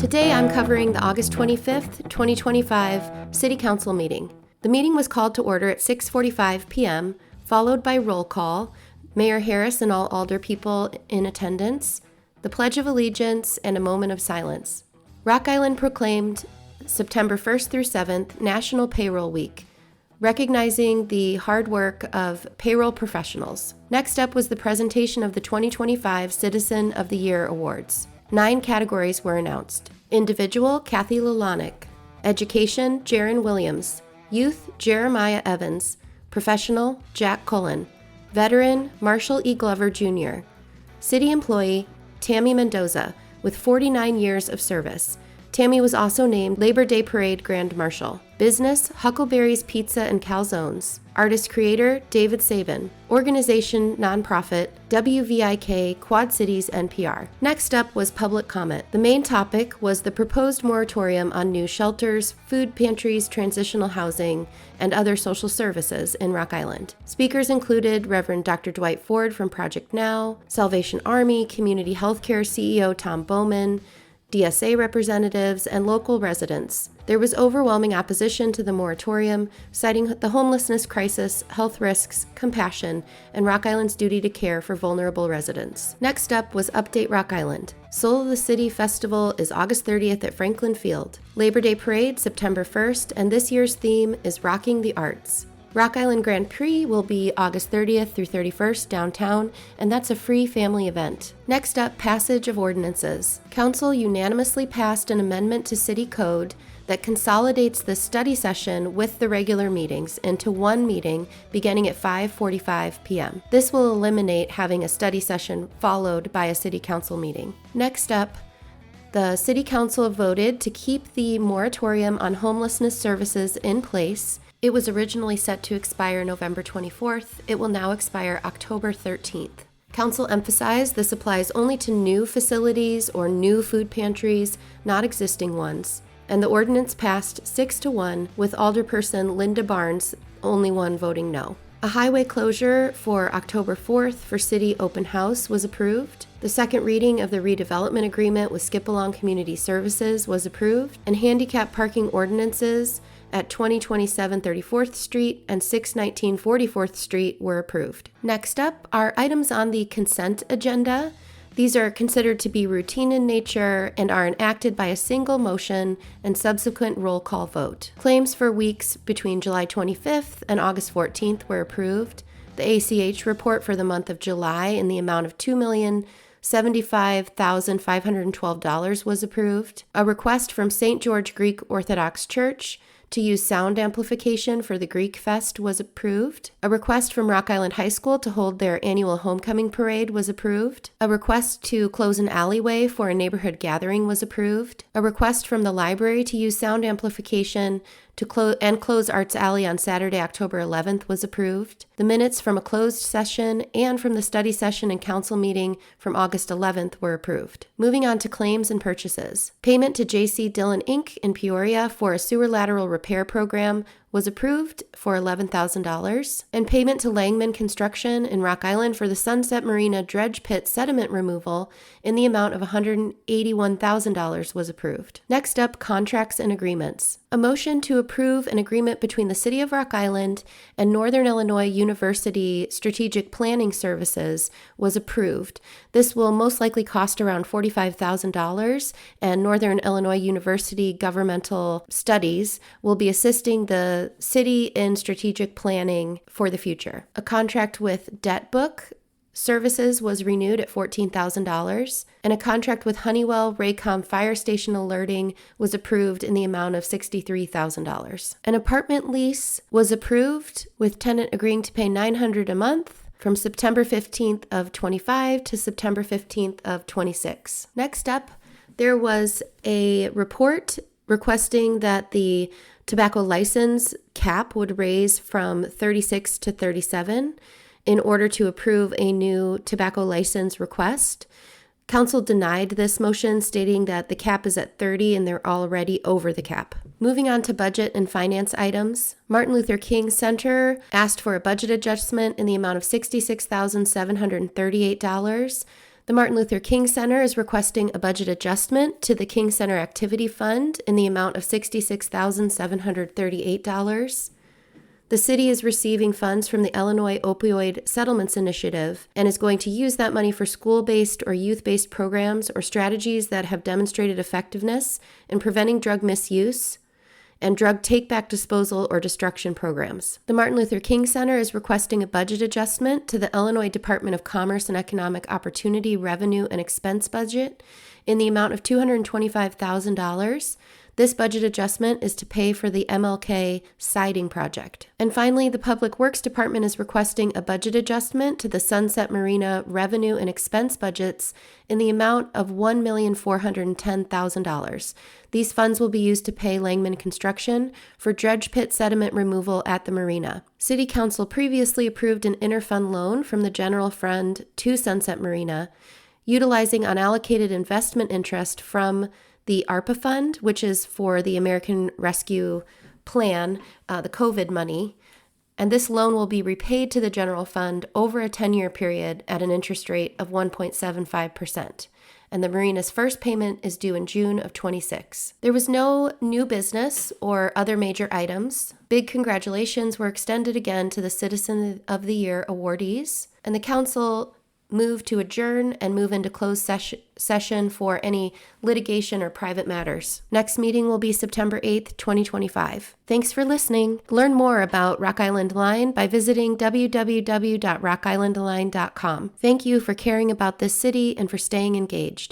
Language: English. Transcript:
Today I'm covering the August 25th, 2025 City Council meeting. The meeting was called to order at 6:45 p.m., followed by roll call, Mayor Harris and all alder people in attendance, the Pledge of Allegiance, and a moment of silence. Rock Island proclaimed September 1st through 7th National Payroll Week, recognizing the hard work of payroll professionals. Next up was the presentation of the 2025 Citizen of the Year Awards. 9 categories were announced. Individual, Kathy Lulanek. Education, Jaron Williams. Youth, Jeremiah Evans. Professional, Jack Cullen. Veteran, Marshall E. Glover Jr. City employee, Tammy Mendoza, with 49 years of service. Tammy was also named Labor Day Parade Grand Marshal. Business, Huckleberry's Pizza and Calzones. Artist-creator, David Sabin. Organization, nonprofit, WVIK Quad Cities NPR. Next up was public comment. The main topic was the proposed moratorium on new shelters, food pantries, transitional housing, and other social services in Rock Island. Speakers included Reverend Dr. Dwight Ford from Project Now, Salvation Army, Community Healthcare CEO Tom Bowman, DSA representatives, and local residents. There was overwhelming opposition to the moratorium, citing the homelessness crisis, health risks, compassion, and Rock Island's duty to care for vulnerable residents. Next up was Update Rock Island. Soul of the City Festival is August 30th at Franklin Field. Labor Day Parade, September 1st, and this year's theme is Rocking the Arts. Rock Island Grand Prix will be August 30th through 31st downtown, and that's a free family event. Next up, passage of ordinances. Council unanimously passed an amendment to City Code that consolidates the study session with the regular meetings into one meeting beginning at 5:45 p.m. This will eliminate having a study session followed by a City Council meeting. Next up, the City Council voted to keep the moratorium on homelessness services in place. It was originally set to expire November 24th. It will now expire October 13th. Council emphasized this applies only to new facilities or new food pantries, not existing ones. And the ordinance passed 6-1 with Alderperson Linda Barnes, only one voting no. A highway closure for October 4th for City Open House was approved. The second reading of the redevelopment agreement with Skip Along Community Services was approved, and handicap parking ordinances at 2027 34th Street and 619 44th Street were approved. Next up are items on the consent agenda. These are considered to be routine in nature and are enacted by a single motion and subsequent roll call vote. Claims for weeks between July 25th and August 14th were approved. The ACH report for the month of July in the amount of $2,075,512 was approved. A request from St. George Greek Orthodox Church to use sound amplification for the Greek Fest was approved. A request from Rock Island High School to hold their annual homecoming parade was approved. A request to close an alleyway for a neighborhood gathering was approved. A request from the library to use sound amplification to close Arts Alley on Saturday, October 11th was approved. The minutes from a closed session and from the study session and council meeting from August 11th were approved. Moving on to claims and purchases. Payment to J.C. Dillon Inc. in Peoria for a sewer lateral repair program was approved for $11,000, and payment to Langman Construction in Rock Island for the Sunset Marina dredge pit sediment removal in the amount of $181,000 was approved. Next up, contracts and agreements. A motion to approve an agreement between the City of Rock Island and Northern Illinois University Strategic Planning Services was approved. This will most likely cost around $45,000, and Northern Illinois University Governmental Studies will be assisting the city in strategic planning for the future. A contract with Debt Book Services was renewed at $14,000, and a contract with Honeywell Raycom Fire Station Alerting was approved in the amount of $63,000. An apartment lease was approved, with tenant agreeing to pay $900 a month from September 15th of 25 to September 15th of 26. Next up, there was a report requesting that the tobacco license cap would raise from 36 to 37 in order to approve a new tobacco license request. Council denied this motion, stating that the cap is at 30 and they're already over the cap. Moving on to budget and finance items, Martin Luther King Center asked for a budget adjustment in the amount of $66,738. The Martin Luther King Center is requesting a budget adjustment to the King Center Activity Fund in the amount of $66,738. The city is receiving funds from the Illinois Opioid Settlements Initiative and is going to use that money for school-based or youth-based programs or strategies that have demonstrated effectiveness in preventing drug misuse and drug take-back disposal or destruction programs. The Martin Luther King Center is requesting a budget adjustment to the Illinois Department of Commerce and Economic Opportunity revenue and expense budget in the amount of $225,000. This budget adjustment is to pay for the MLK siding project. And finally, the Public Works Department is requesting a budget adjustment to the Sunset Marina revenue and expense budgets in the amount of $1,410,000. These funds will be used to pay Langman Construction for dredge pit sediment removal at the marina. City Council previously approved an interfund loan from the general fund to Sunset Marina, utilizing unallocated investment interest from the ARPA fund, which is for the American Rescue Plan, the COVID money. And this loan will be repaid to the general fund over a 10-year period at an interest rate of 1.75%. And the marina's first payment is due in June of 26. There was no new business or other major items. Big congratulations were extended again to the Citizen of the Year awardees, and the council move to adjourn and move into closed session for any litigation or private matters. Next meeting will be September 8th, 2025. Thanks for listening. Learn more about Rock Island Line by visiting www.rockislandline.com. Thank you for caring about this city and for staying engaged.